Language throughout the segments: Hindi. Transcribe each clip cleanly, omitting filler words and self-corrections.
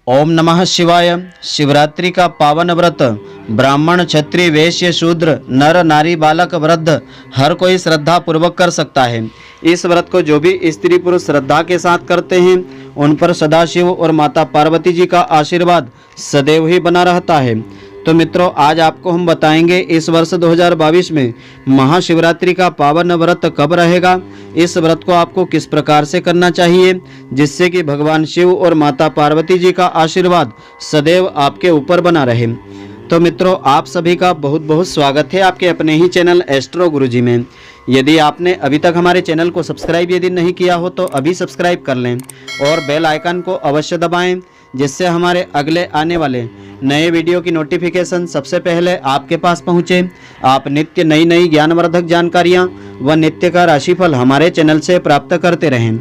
ओम नमः शिवाय। शिवरात्रि का पावन व्रत ब्राह्मण, क्षत्रिय, वैश्य, शूद्र, नर, नारी, बालक, वृद्ध हर कोई श्रद्धा पूर्वक कर सकता है। इस व्रत को जो भी स्त्री पुरुष श्रद्धा के साथ करते हैं उन पर सदाशिव और माता पार्वती जी का आशीर्वाद सदैव ही बना रहता है। तो मित्रों, आज आपको हम बताएंगे इस वर्ष 2022 में महाशिवरात्रि का पावन व्रत कब रहेगा, इस व्रत को आपको किस प्रकार से करना चाहिए जिससे कि भगवान शिव और माता पार्वती जी का आशीर्वाद सदैव आपके ऊपर बना रहे। तो मित्रों, आप सभी का बहुत बहुत स्वागत है आपके अपने ही चैनल एस्ट्रो गुरुजी में। यदि आपने अभी तक हमारे चैनल को सब्सक्राइब यदि नहीं किया हो तो अभी सब्सक्राइब कर लें और बेल आइकन को अवश्य दबाएं, जिससे हमारे अगले आने वाले नए वीडियो की नोटिफिकेशन सबसे पहले आपके पास पहुंचे। आप नित्य नई नई ज्ञानवर्धक जानकारियां व नित्य का राशिफल हमारे चैनल से प्राप्त करते रहें।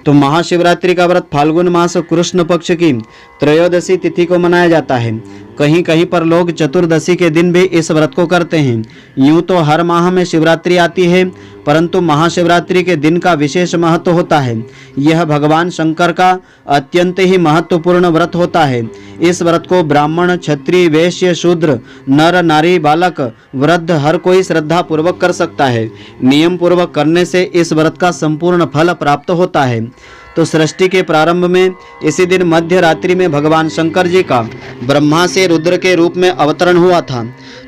तो महाशिवरात्रि का व्रत फाल्गुन मास कृष्ण पक्ष की त्रयोदशी तिथि को मनाया जाता है। कहीं कहीं पर लोग चतुर्दशी के दिन भी इस व्रत को करते हैं। यूं तो हर माह में शिवरात्रि आती है, परंतु महाशिवरात्रि के दिन का विशेष महत्व होता है। यह भगवान शंकर का अत्यंत ही महत्वपूर्ण व्रत होता है। इस व्रत को ब्राह्मण, क्षत्रिय, वैश्य, शूद्र, नर, नारी, बालक, वृद्ध हर कोई श्रद्धा पूर्वक कर सकता है। नियम पूर्वक करने से इस व्रत का संपूर्ण फल प्राप्त होता है। तो सृष्टि के प्रारंभ में इसी दिन मध्य रात्रि में भगवान शंकर जी का ब्रह्मा से रुद्र के रूप में अवतरण हुआ था।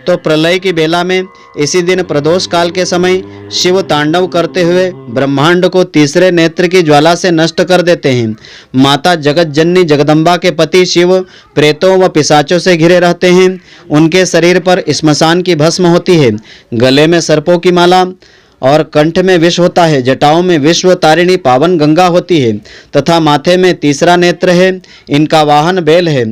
तो प्रलय की बेला में इसी दिन प्रदोष काल के समय शिव तांडव करते हुए ब्रह्मांड को तीसरे नेत्र की ज्वाला से नष्ट कर देते हैं। माता जगत जननी जगदम्बा के पति शिव प्रेतों व पिशाचों से घिरे रहते हैं। उनके शरीर पर श्मशान की भस्म होती है, गले में सर्पों की माला और कंठ में विष होता है, जटाओं में विश्व तारिणी पावन गंगा होती है तथा माथे में तीसरा नेत्र है। इनका वाहन बैल है।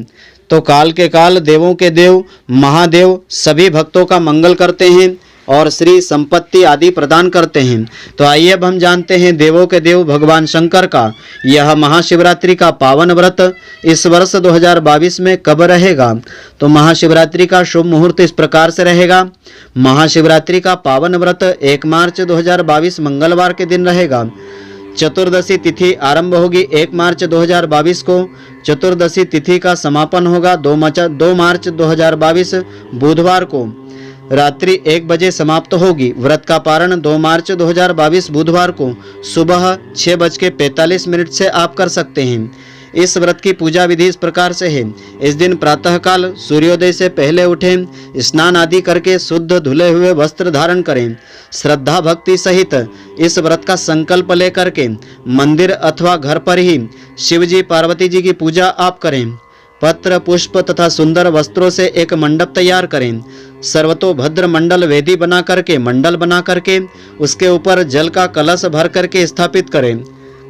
तो काल के काल, देवों के देव महादेव सभी भक्तों का मंगल करते हैं और श्री संपत्ति आदि प्रदान करते हैं। तो आइए अब हम जानते हैं देवों के देव भगवान शंकर का यह महाशिवरात्रि का पावन व्रत इस वर्ष 2022 में कब रहेगा। तो महाशिवरात्रि का शुभ मुहूर्त इस प्रकार से रहेगा। महाशिवरात्रि का पावन व्रत 1 मार्च 2022 मंगलवार के दिन रहेगा। चतुर्दशी तिथि आरंभ होगी 1 मार्च 2022 को। चतुर्दशी तिथि का समापन होगा 2 मार्च 2022 बुधवार को रात्रि 1 बजे समाप्त होगी। व्रत का पारण 2 मार्च 2022 बुधवार को सुबह 6:45 से आप कर सकते हैं। इस व्रत की पूजा विधि इस प्रकार से है। इस दिन प्रातःकाल सूर्योदय से पहले उठें, स्नान आदि करके शुद्ध धुले हुए वस्त्र धारण करें। श्रद्धा भक्ति सहित इस व्रत का संकल्प लेकर के मंदिर अथवा घर पर ही शिवजी पार्वती जी की पूजा आप करें। पत्र, पुष्प तथा सुंदर वस्त्रों से एक मंडप तैयार करें। सर्वतोभद्र मंडल वेदी बना करके उसके ऊपर जल का कलश भर करके स्थापित करें।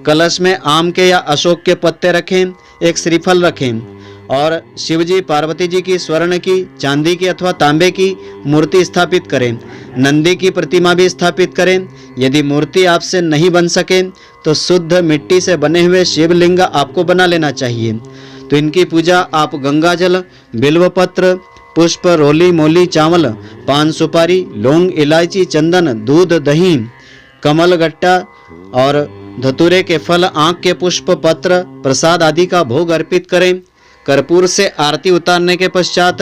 कलश में आम के या अशोक के पत्ते रखें, एक श्रीफल रखें और शिवजी पार्वती जी की स्वर्ण की, चांदी की अथवा तांबे की मूर्ति स्थापित करें। नंदी की प्रतिमा भी स्थापित करें। यदि मूर्ति आपसे नहीं बन सके तो शुद्ध मिट्टी से बने हुए शिवलिंग आपको बना लेना चाहिए। तो इनकी पूजा आप गंगा जल, बिल्वपत्र, पुष्प, रोली, मोली, चावल, पान सुपारी, लौंग, इलायची, चंदन, दूध, दही, कमल गट्टा और धतूरे के फल, आँख के पुष्प, पत्र, प्रसाद आदि का भोग अर्पित करें। कर्पूर से आरती उतारने के पश्चात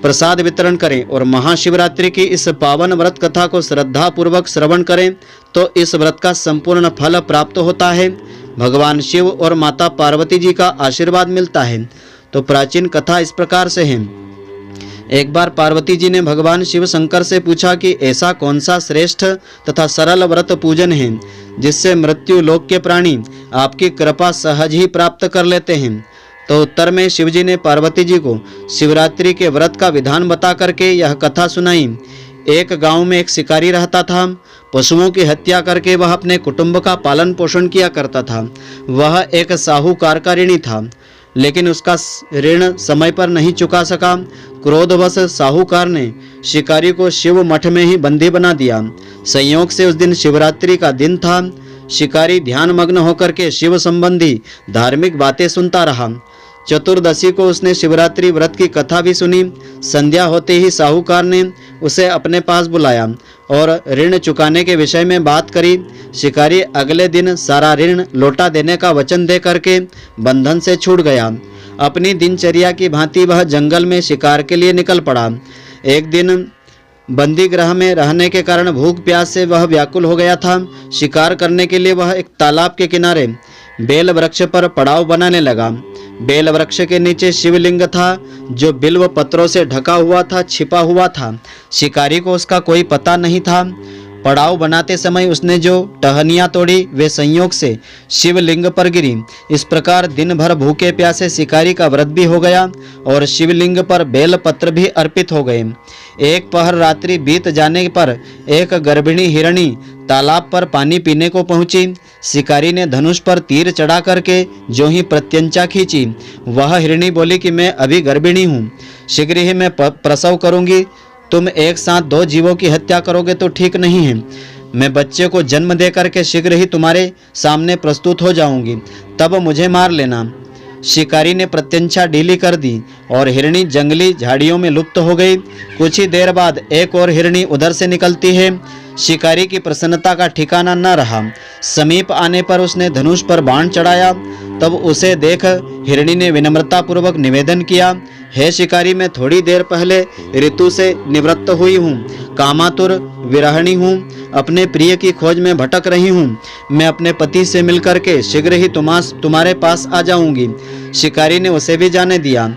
प्रसाद वितरण करें और महाशिवरात्रि की इस पावन व्रत कथा को श्रद्धा पूर्वक श्रवण करें तो इस व्रत का संपूर्ण फल प्राप्त होता है। भगवान शिव और माता पार्वती जी का आशीर्वाद मिलता है। तो प्राचीन कथा इस प्रकार से है। एक बार पार्वती जी ने भगवान शिव शंकर से पूछा कि ऐसा कौन सा श्रेष्ठ तथा सरल व्रत पूजन है जिससे मृत्यु लोक के प्राणी आपकी कृपा सहज ही प्राप्त कर लेते हैं। तो उत्तर में शिवजी ने पार्वती जी को शिवरात्रि के व्रत का विधान बता करके यह कथा सुनाई। एक गांव में एक शिकारी रहता था। पशुओं की हत्या करके वह अपने कुटुंब का पालन पोषण किया करता था। वह एक साहूकार का ऋणी था, लेकिन उसका ऋण समय पर नहीं चुका सका। क्रोधवश साहूकार ने शिकारी को शिव मठ में ही बंदी बना दिया। संयोग से उस दिन शिवरात्रि का दिन था। शिकारी ध्यान मग्न होकर के शिव संबंधी धार्मिक बातें सुनता रहा। चतुर्दशी को उसने शिवरात्रि व्रत की कथा भी सुनी। संध्या होते ही साहूकार ने उसे अपने पास बुलाया और ऋण चुकाने के विषय में बात करी। शिकारी अगले दिन सारा ऋण लौटा देने का वचन दे करके बंधन से छूट गया। अपनी दिनचर्या की भांति वह जंगल में शिकार के लिए निकल पड़ा। एक दिन बंदी गृह में रहने के कारण भूख प्यास से वह व्याकुल हो गया था। शिकार करने के लिए वह एक तालाब के किनारे बेल वृक्ष पर पड़ाव बनाने लगा। बेल वृक्ष के नीचे शिवलिंग था जो बिल्व पत्रों से ढका हुआ था, छिपा हुआ था। शिकारी को उसका कोई पता नहीं था। पड़ाव बनाते समय उसने जो टहनियाँ तोड़ी वे संयोग से शिवलिंग पर गिरी। इस प्रकार दिन भर भूखे प्यासे शिकारी का व्रत भी हो गया और शिवलिंग पर बेल पत्र भी अर्पित हो गए। एक पहर रात्रि बीत जाने पर एक गर्भिणी हिरणी तालाब पर पानी पीने को पहुंची। शिकारी ने धनुष पर तीर चढ़ा करके जो ही प्रत्यंचा खींची, वह हिरणी बोली कि मैं अभी गर्भिणी हूँ, शीघ्र ही मैं प्रसव करूंगी। तुम एक साथ 2 जीवों की हत्या करोगे तो ठीक नहीं है। मैं बच्चे को जन्म दे करके शीघ्र ही तुम्हारे सामने प्रस्तुत हो जाऊंगी, तब मुझे मार लेना। शिकारी ने प्रत्यंचा ढीली कर दी और हिरणी जंगली झाड़ियों में लुप्त हो गई। कुछ ही देर बाद एक और हिरणी उधर से निकलती है। शिकारी की प्रसन्नता का ठिकाना न रहा। समीप आने पर उसने धनुष पर बाण चढ़ाया। तब उसे देख हिरणी ने विनम्रतापूर्वक निवेदन किया, हे शिकारी, मैं थोड़ी देर पहले ऋतु से निवृत्त हुई हूँ, कामातुर विरहिणी हूँ, अपने प्रिय की खोज में भटक रही हूँ। मैं अपने पति से मिलकर के शीघ्र ही तुम्हारे पास आ जाऊंगी। शिकारी ने उसे भी जाने दिया।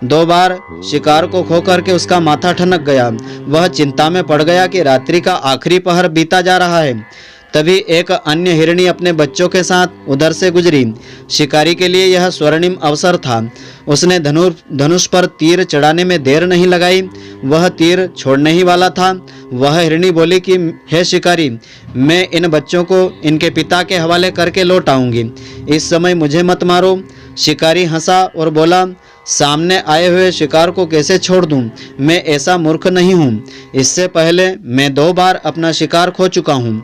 2 बार शिकार को खो करके उसका माथा ठनक गया। वह चिंता में पड़ गया कि रात्रि का आखिरी पहर बीता जा रहा है। तभी एक अन्य हिरणी अपने बच्चों के साथ उधर से गुजरी। शिकारी के लिए यह स्वर्णिम अवसर था। उसने धनुष पर तीर चढ़ाने में देर नहीं लगाई। वह तीर छोड़ने ही वाला था। वह हिरणी बोली कि हे शिकारी, मैं इन बच्चों को इनके पिता के हवाले करके लौट आऊंगी, इस समय मुझे मत मारो। शिकारी हंसा और बोला, सामने आए हुए शिकार को कैसे छोड़ दूं? मैं ऐसा मूर्ख नहीं हूँ। इससे पहले मैं 2 बार अपना शिकार खो चुका हूँ।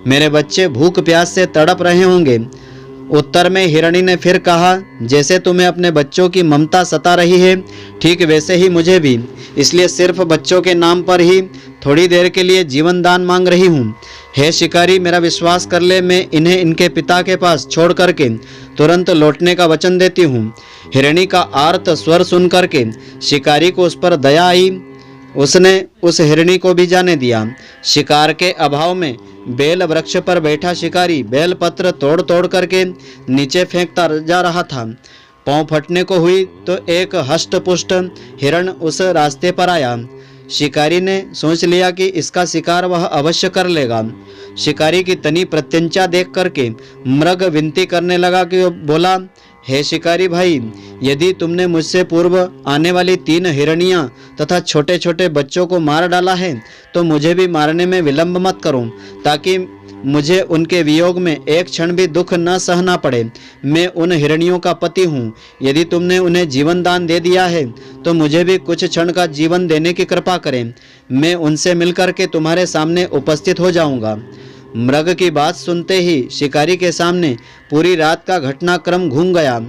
मेरे बच्चे भूख प्यास से तड़प रहे होंगे। उत्तर में हिरणी ने फिर कहा, जैसे तुम्हें अपने बच्चों की ममता सता रही है, ठीक वैसे ही मुझे भी। इसलिए सिर्फ बच्चों के नाम पर ही थोड़ी देर के लिए जीवन दान मांग रही हूँ। हे शिकारी, मेरा विश्वास कर ले, मैं इन्हें इनके पिता के पास छोड़ करके तुरंत लौटने का वचन देती हूँ। हिरणी का आर्त स्वर सुन करके शिकारी को उस पर दया आई। उसने उस हिरणी को भी जाने दिया। शिकार के अभाव में बेल वृक्ष पर बैठा शिकारी बेल पत्र तोड़ तोड़ करके नीचे फेंकता जा रहा था। पांव फटने को हुई तो एक हष्ट पुष्ट हिरण उस रास्ते पर आया। शिकारी ने सोच लिया कि इसका शिकार वह अवश्य कर लेगा। शिकारी की तनी प्रत्यंचा देख करके मृग विनती करने लगा कि बोला, हे शिकारी भाई, यदि तुमने मुझसे पूर्व आने वाली 3 हिरणियां तथा छोटे छोटे बच्चों को मार डाला है तो मुझे भी मारने में विलंब मत करो, ताकि मुझे उनके वियोग में एक क्षण भी दुख न सहना पड़े। मैं उन हिरणियों का पति हूँ। यदि तुमने उन्हें जीवन दान दे दिया है तो मुझे भी कुछ क्षण का जीवन देने की कृपा करें। मैं उनसे मिलकर के तुम्हारे सामने उपस्थित हो जाऊँगा। मृग की बात सुनते ही शिकारी के सामने पूरी रात का घटनाक्रम घूम गया।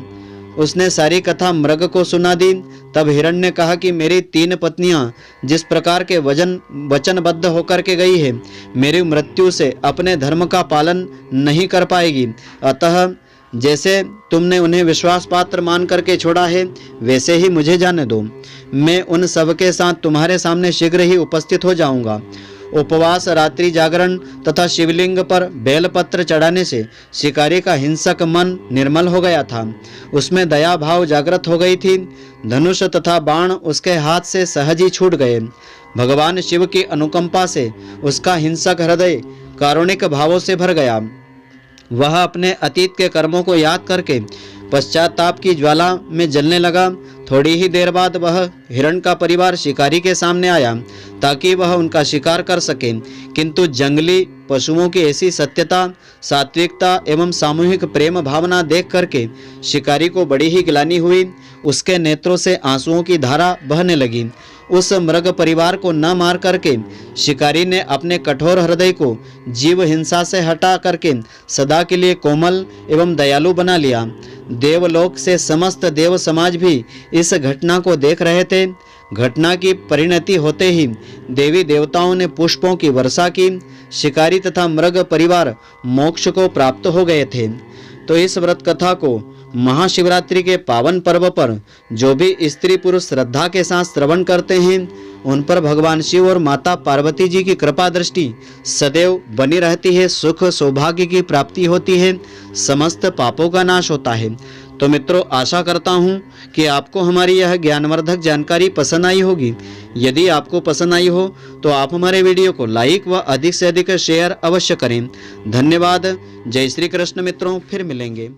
उसने सारी कथा मृग को सुना दी। तब हिरण ने कहा कि मेरी 3 पत्नियां जिस प्रकार के वचनबद्ध होकर के गई है, मेरी मृत्यु से अपने धर्म का पालन नहीं कर पाएगी। अतः जैसे तुमने उन्हें विश्वास पात्र मान करके छोड़ा है, वैसे ही मुझे जाने दो। मैं उन सब के साथ तुम्हारे सामने शीघ्र ही उपस्थित हो जाऊंगा। उपवास, रात्रि जागरण तथा शिवलिंग पर बेलपत्र चढ़ाने से शिकारी का हिंसक मन निर्मल हो गया था। उसमें दया भाव जागृत हो गई थी। धनुष तथा बाण उसके हाथ से सहज ही छूट गए। भगवान शिव की अनुकंपा से उसका हिंसक हृदय कारुणिक भावों से भर गया। वह अपने अतीत के कर्मों को याद करके पश्चाताप की ज्वाला में जलने लगा। थोड़ी ही देर बाद वह हिरण का परिवार शिकारी के सामने आया ताकि वह उनका शिकार कर सके, किंतु जंगली पशुओं की ऐसी सत्यता, सात्विकता एवं सामूहिक प्रेम भावना देख करके शिकारी को बड़ी ही ग्लानि हुई। उसके नेत्रों से आंसुओं की धारा बहने लगी। उस मृग परिवार को न मार करके शिकारी ने अपने कठोर हृदय को जीव हिंसा से हटा करके सदा के लिए कोमल एवं दयालु बना लिया। देवलोक से समस्त देव समाज भी इस घटना को देख रहे थे। घटना की परिणति होते ही देवी देवताओं ने पुष्पों की वर्षा की। शिकारी तथा मृग परिवार मोक्ष को प्राप्त हो गए थे। तो इस व्रत कथा को महाशिवरात्रि के पावन पर्व पर जो भी स्त्री पुरुष श्रद्धा के साथ श्रवण करते हैं उन पर भगवान शिव और माता पार्वती जी की कृपा दृष्टि सदैव बनी रहती है। सुख सौभाग्य की प्राप्ति होती है, समस्त पापों का नाश होता है। तो मित्रों, आशा करता हूँ कि आपको हमारी यह ज्ञानवर्धक जानकारी पसंद आई होगी। यदि आपको पसंद आई हो तो आप हमारे वीडियो को लाइक व अधिक से अधिक शेयर अवश्य करें। धन्यवाद। जय श्री कृष्ण मित्रों, फिर मिलेंगे।